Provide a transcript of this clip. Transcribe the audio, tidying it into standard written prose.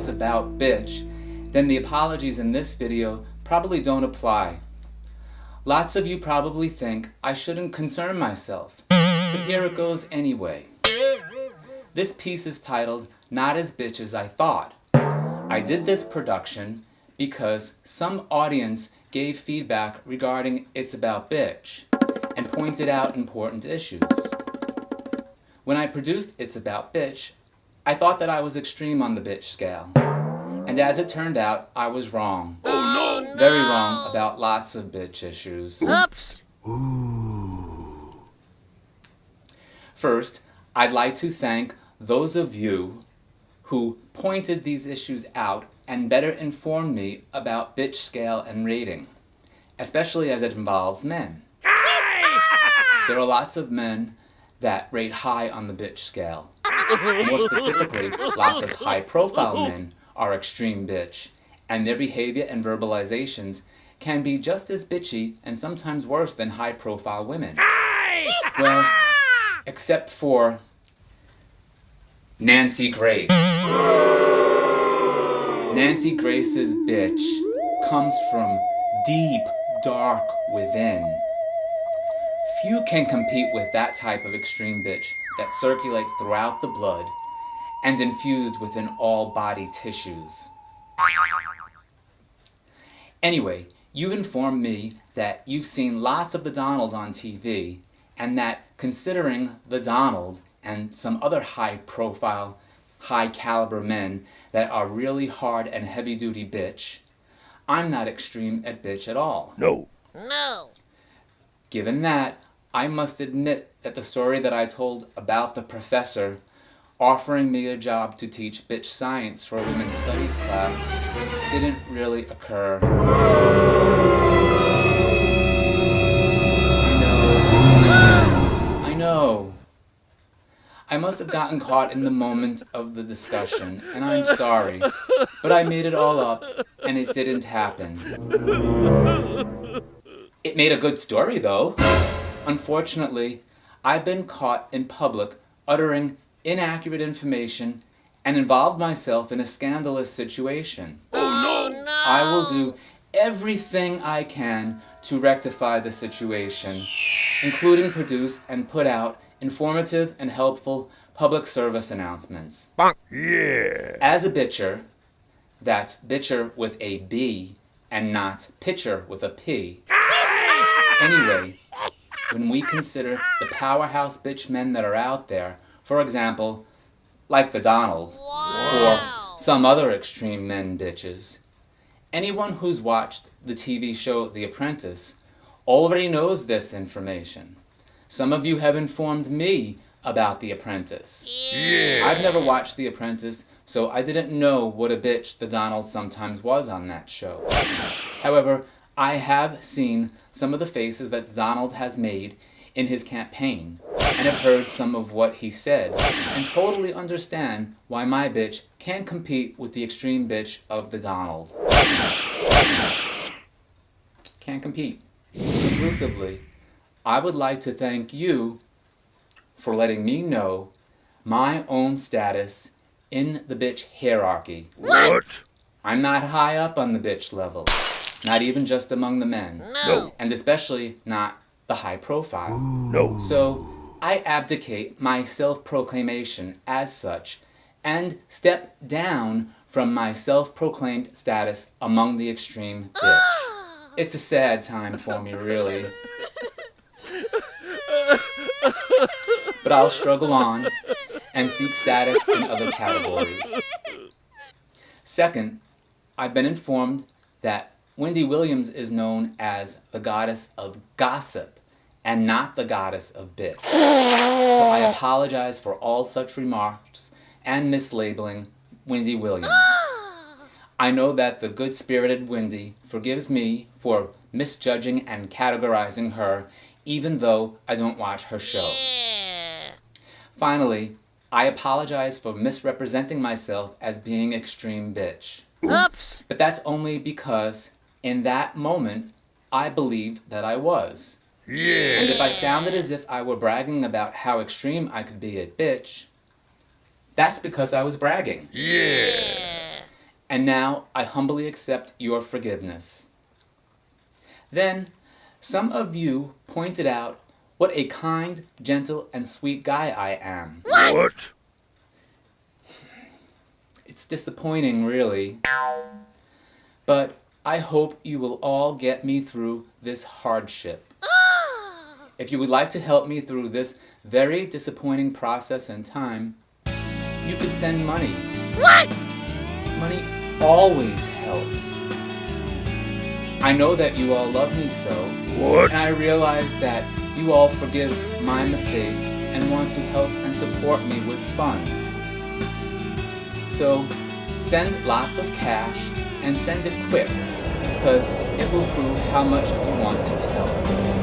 it's about bitch, then the apologies in this video probably don't apply. Lots of you probably think I shouldn't concern myself, but here it goes anyway. This piece is titled, Not as Bitch as I Thought. I did this production because some audience gave feedback regarding It's About Bitch and pointed out important issues. When I produced It's About Bitch, I thought that I was extreme on the bitch scale. And as it turned out, I was wrong. Oh no! Very wrong about lots of bitch issues. Oops! Ooh. First, I'd like to thank those of you who pointed these issues out and better informed me about bitch scale and rating, especially as it involves men. There are lots of men that rate high on the bitch scale. More specifically, lots of high-profile men are extreme bitch, and their behavior and verbalizations can be just as bitchy and sometimes worse than high-profile women. Well, except for Nancy Grace. Nancy Grace's bitch comes from deep, dark within. Few can compete with that type of extreme bitch that circulates throughout the blood and infused within all body tissues. Anyway, you've informed me that you've seen lots of the Donald on TV, and that considering the Donald and some other high-profile, high-caliber men that are really hard and heavy-duty bitch, I'm not extreme at bitch at all. No. Given that, I must admit that the story that I told about the professor offering me a job to teach bitch science for a women's studies class didn't really occur. I know. I must have gotten caught in the moment of the discussion, and I'm sorry, but I made it all up, and it didn't happen. It made a good story, though. Unfortunately, I've been caught in public uttering inaccurate information and involved myself in a scandalous situation. Oh no! I will do everything I can to rectify the situation, including produce and put out informative and helpful public service announcements. Yeah! As a bitcher, that's bitcher with a B and not pitcher with a P. Anyway, when we consider the powerhouse bitch men that are out there, for example, like the Donald, or some other extreme men bitches, anyone who's watched the TV show The Apprentice already knows this information. Some of you have informed me about The Apprentice. Yeah! I've never watched The Apprentice, so I didn't know what a bitch the Donald sometimes was on that show. However, I have seen some of the faces that Donald has made in his campaign, and have heard some of what he said, and totally understand why my bitch can't compete with the extreme bitch of the Donald. Can't compete. Conclusively, I would like to thank you for letting me know my own status in the bitch hierarchy. What? I'm not high up on the bitch level, not even just among the men, No. and especially not the high profile. No. So I abdicate my self-proclamation as such and step down from my self-proclaimed status among the extreme bitch. It's a sad time for me, really. But I'll struggle on and seek status in other categories. Second, I've been informed that Wendy Williams is known as the goddess of gossip and not the goddess of bitch. So I apologize for all such remarks and mislabeling Wendy Williams. I know that the good-spirited Wendy forgives me for misjudging and categorizing her, even though I don't watch her show. Finally, I apologize for misrepresenting myself as being extreme bitch. Oops! But that's only because, in that moment, I believed that I was. Yeah! And if I sounded as if I were bragging about how extreme I could be at bitch, that's because I was bragging. Yeah! and now I humbly accept your forgiveness. Then, some of you pointed out what a kind, gentle, and sweet guy I am. What? It's disappointing, really. But I hope you will all get me through this hardship. If you would like to help me through this very disappointing process and time, you could send money. What? Money always helps. I know that you all love me so, What? and I realize that you all forgive my mistakes and want to help and support me with funds. So, send lots of cash and send it quick, because it will prove how much you want to help.